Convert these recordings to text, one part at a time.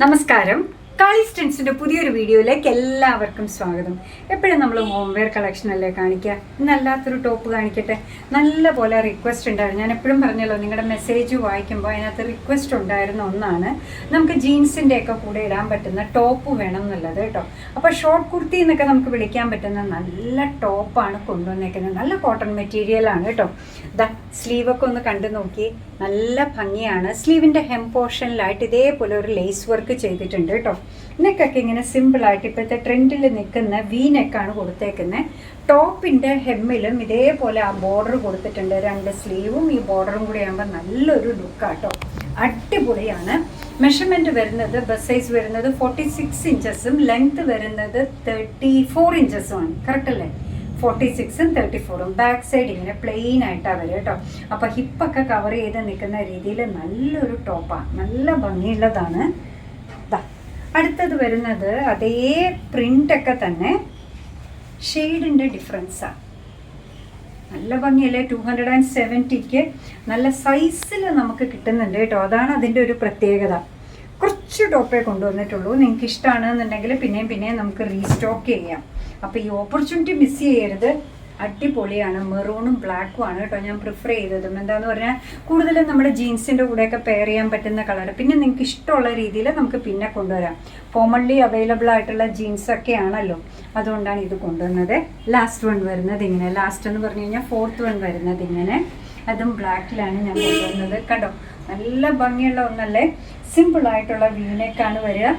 നമസ്കാരം. കാളീസ് ട്രെൻഡ്സിന്റെ പുതിയൊരു വീഡിയോയിലേക്ക് എല്ലാവർക്കും സ്വാഗതം. എപ്പോഴും നമ്മൾ ഹോം വെയർ കളക്ഷൻ അല്ലേ കാണിക്കുക. ഇന്നല്ലാത്തൊരു ടോപ്പ് കാണിക്കട്ടെ. നല്ല പോലെ റിക്വസ്റ്റ് ഉണ്ടായിരുന്നു. ഞാൻ എപ്പോഴും പറഞ്ഞല്ലോ, നിങ്ങളുടെ മെസ്സേജ് വായിക്കുമ്പോൾ അതിനകത്ത് റിക്വസ്റ്റ് ഉണ്ടായിരുന്ന ഒന്നാണ് നമുക്ക് ജീൻസിൻ്റെ ഒക്കെ കൂടെ ഇടാൻ പറ്റുന്ന ടോപ്പ് വേണം എന്നുള്ളത് കേട്ടോ. അപ്പോൾ ഷോർട്ട് കുർത്തി എന്നൊക്കെ നമുക്ക് വിളിക്കാൻ പറ്റുന്ന നല്ല ടോപ്പാണ് കൊണ്ടുവന്നേക്കുന്നത്. നല്ല കോട്ടൺ മെറ്റീരിയലാണ് കേട്ടോ. ഇതാ സ്ലീവൊക്കെ ഒന്ന് കണ്ടു നോക്കി, നല്ല ഭംഗിയാണ്. സ്ലീവിൻ്റെ ഹെം പോർഷനിലായിട്ട് ഇതേപോലെ ഒരു ലേസ് വർക്ക് ചെയ്തിട്ടുണ്ട് കേട്ടോ. നെക്കൊക്കെ ഇങ്ങനെ സിമ്പിളായിട്ട് ഇപ്പോഴത്തെ ട്രെൻഡിൽ നിൽക്കുന്ന വി നെക്കാണ് കൊടുത്തേക്കുന്നത്. ടോപ്പിൻ്റെ ഹെമ്മിലും ഇതേപോലെ ആ ബോർഡർ കൊടുത്തിട്ടുണ്ട്. രണ്ട് സ്ലീവും ഈ ബോർഡറും കൂടി ആകുമ്പോൾ നല്ലൊരു ലുക്കാട്ടോ, അടിപൊളിയാണ്. മെഷർമെൻറ്റ് വരുന്നത് ബസ് സൈസ് വരുന്നത് 46 ഇഞ്ചസും ലെങ്ത് വരുന്നത് 34 ഇഞ്ചസുമാണ്. കറക്റ്റ് അല്ലേ? 46ഉം 34ഉം. ബാക്ക് സൈഡ് ഇങ്ങനെ പ്ലെയിൻ ആയിട്ടാണ് വരും കേട്ടോ. അപ്പോൾ ഹിപ്പൊക്കെ കവർ ചെയ്ത് നിൽക്കുന്ന രീതിയിൽ നല്ലൊരു ടോപ്പാണ്, നല്ല ഭംഗിയുള്ളതാണ്. അടുത്തത് വരുന്നത് അതേ പ്രിൻ്റൊക്കെ തന്നെ ഷെയ്ഡിൻ്റെ ഡിഫറൻസാണ്. നല്ല ഭംഗിയല്ലേ? 270ക്ക് നല്ല സൈസിൽ നമുക്ക് കിട്ടുന്നുണ്ട് കേട്ടോ. അതാണ് അതിൻ്റെ ഒരു പ്രത്യേകത. കുറച്ച് ടോപ്പേ കൊണ്ടുവന്നിട്ടുള്ളൂ. നിങ്ങൾക്ക് ഇഷ്ടമാണെന്നുണ്ടെങ്കിൽ പിന്നെയും നമുക്ക് റീസ്റ്റോക്ക് ചെയ്യാം. അപ്പോൾ ഈ ഓപ്പർച്യൂണിറ്റി മിസ് ചെയ്യരുത്. അടിപൊളിയാണ്. മെറൂണും ബ്ലാക്കും ആണ് കേട്ടോ ഞാൻ പ്രിഫർ ചെയ്തതും. എന്താന്ന് പറഞ്ഞാൽ കൂടുതലും നമ്മുടെ ജീൻസിൻ്റെ കൂടെയൊക്കെ പെയർ ചെയ്യാൻ പറ്റുന്ന കളർ. പിന്നെ നിങ്ങൾക്ക് ഇഷ്ടമുള്ള രീതിയിൽ നമുക്ക് പിന്നെ കൊണ്ടുവരാം. ഫോമൺലി അവൈലബിൾ ആയിട്ടുള്ള ജീൻസൊക്കെ ആണല്ലോ, അതുകൊണ്ടാണ് ഇത് കൊണ്ടുവന്നത്. ലാസ്റ്റ് വൺ വരുന്നത് ഇങ്ങനെ, ലാസ്റ്റ് എന്ന് പറഞ്ഞു കഴിഞ്ഞാൽ 4th വൺ വരുന്നത് ഇങ്ങനെ, അതും ബ്ലാക്കിലാണ് ഞാൻ കൊണ്ടുവന്നത് കേട്ടോ. നല്ല ഭംഗിയുള്ള ഒന്നല്ലേ. സിമ്പിളായിട്ടുള്ള വീനേക്കാണ് വരിക.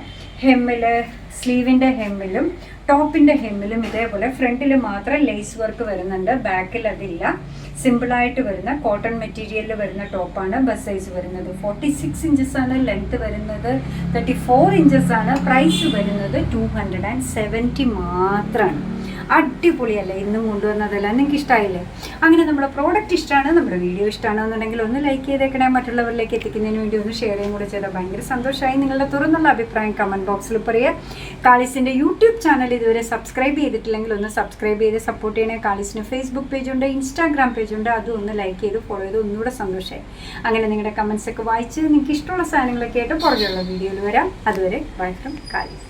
ഹെമ്മിൽ, സ്ലീവിൻ്റെ ഹെമ്മിലും ടോപ്പിൻ്റെ ഹെമ്മിലും ഇതേപോലെ ഫ്രണ്ടിൽ മാത്രം ലേസ് വർക്ക് വരുന്നുണ്ട്, ബാക്കിൽ അതില്ല. സിമ്പിളായിട്ട് വരുന്ന കോട്ടൺ മെറ്റീരിയലിൽ വരുന്ന ടോപ്പാണ്. ബസ് സൈസ് വരുന്നത് 46 ഇഞ്ചസാണ്. ലെങ്ത് വരുന്നത് 34 ഇഞ്ചസാണ്. പ്രൈസ് വരുന്നത് 270 മാത്രമാണ്. അടിപൊളിയല്ലേ ഇന്നും കൊണ്ടുവന്നതല്ല? നിങ്ങൾക്ക് ഇഷ്ടമായില്ലേ? അങ്ങനെ നമ്മുടെ പ്രോഡക്റ്റ് ഇഷ്ടമാണ്, നമ്മുടെ വീഡിയോ ഇഷ്ടമാണെന്നുണ്ടെങ്കിൽ ഒന്ന് ലൈക്ക് ചെയ്തേക്കണേ. മറ്റുള്ളവരിലേക്ക് എത്തിക്കുന്നതിന് വേണ്ടി ഒന്ന് ഷെയർ ചെയ്യും കൂടെ ചെയ്താൽ ഭയങ്കര സന്തോഷമായി. നിങ്ങളുടെ തുറന്നുള്ള അഭിപ്രായം കമൻറ്റ് ബോക്സിൽ പറയുക. കാളിസിൻ്റെ യൂട്യൂബ് ചാനൽ ഇതുവരെ സബ്സ്ക്രൈബ് ചെയ്തിട്ടില്ലെങ്കിൽ ഒന്ന് സബ്സ്ക്രൈബ് ചെയ്ത് സപ്പോർട്ട് ചെയ്യണേ. കാളിസിന് ഫേസ്ബുക്ക് പേജുണ്ട്, ഇൻസ്റ്റാഗ്രാം പേജുണ്ട്. അതും ഒന്ന് ലൈക്ക് ചെയ്ത് ഫോളോ ചെയ്ത് ഒന്നുകൂടെ സന്തോഷമായി. അങ്ങനെ നിങ്ങളുടെ കമൻറ്റ്സൊക്കെ വായിച്ച് നിങ്ങൾക്ക് ഇഷ്ടമുള്ള സാധനങ്ങളൊക്കെ ആയിട്ട് പുറകെയുള്ള വീഡിയോയിൽ വരാം. അതുവരെ ബൈ ഫ്രം കാളിസ്.